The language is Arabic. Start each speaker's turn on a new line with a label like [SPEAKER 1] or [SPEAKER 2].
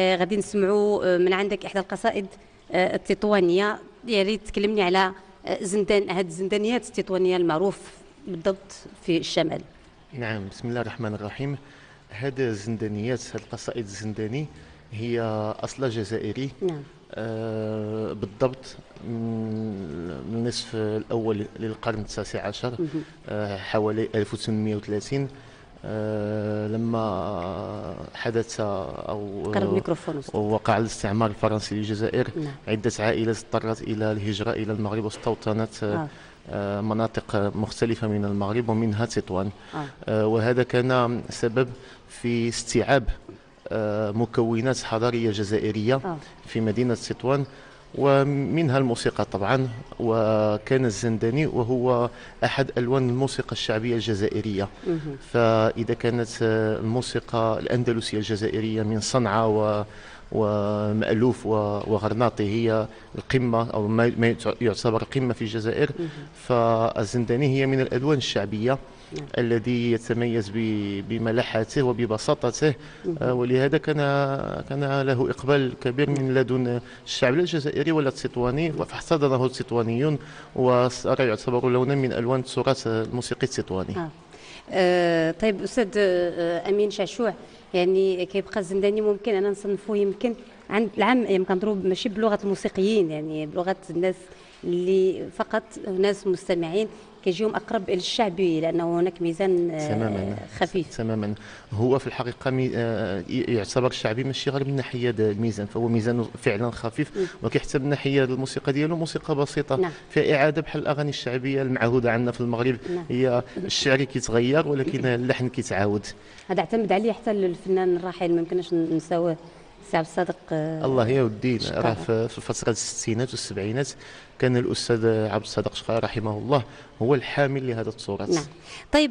[SPEAKER 1] غادي نسمعوا من عندك احدى القصائد التطوانيه. يا ريت تكلمني على زندان، هذه الزندانيات التطوانيه المعروف بالضبط في الشمال.
[SPEAKER 2] نعم، بسم الله الرحمن الرحيم. هذه الزندانيات، هذه القصائد الزنداني هي أصلها جزائري.
[SPEAKER 1] نعم.
[SPEAKER 2] بالضبط من النصف الأول للقرن التاسع عشر. حوالي 1830. لما حدث
[SPEAKER 1] قرب
[SPEAKER 2] أو
[SPEAKER 1] الميكروفون.
[SPEAKER 2] وقع الاستعمار الفرنسي للجزائر،
[SPEAKER 1] نعم.
[SPEAKER 2] عدة عائلات اضطرت إلى الهجرة إلى المغرب واستوطنت مناطق مختلفة من المغرب ومنها تطوان. وهذا كان سبب في استيعاب مكونات حضارية جزائرية في مدينة تطوان، ومنها الموسيقى طبعا. وكان الزنداني وهو أحد ألوان الموسيقى الشعبية الجزائرية. فإذا كانت الموسيقى الأندلسية الجزائرية من صنعاء ومألوف وغرناطي هي القمة أو ما يعتبر قمة في الجزائر، فالزنداني هي من الألوان الشعبية الذي يتميز بملحته وببساطته. ولهذا كان له إقبال كبير من لدن الشعب الجزائري ولا التطواني، فاحتضنه التطوانيون وصار يعتبر لونا من ألوان التراث الموسيقي التطواني.
[SPEAKER 1] طيب أستاذ أمين شعشوع، يعني كيبقى الزنداني ممكن أنا نصنفوه يمكن عند العام، يمكن نضرب ماشي بلغة الموسيقيين، يعني بلغة الناس اللي فقط ناس مستمعين كيجيهم اقرب الى الشعبي، لانه هناك ميزان خفيف.
[SPEAKER 2] تماما. هو في الحقيقه يعتبر شعبي ماشي غير من ناحيه الميزان، فهو ميزان فعلا خفيف، وكيحتى من ناحيه الموسيقى ديالو موسيقى بسيطه.
[SPEAKER 1] نعم.
[SPEAKER 2] فيها اعاده بحال الاغاني الشعبيه المعهوده عندنا في المغرب.
[SPEAKER 1] نعم.
[SPEAKER 2] هي الشعر كيتغير ولكن اللحن كيتعاود.
[SPEAKER 1] هذا اعتمد عليه حتى الفنان الراحل، ما يمكنش نساوه سي عبد الصادق.
[SPEAKER 2] الله يا ودي، راه في فتره الستينات والسبعينات كان الاستاذ عبد الصادق شقاير رحمه الله هو الحامل لهذا التراث.
[SPEAKER 1] نعم. طيب.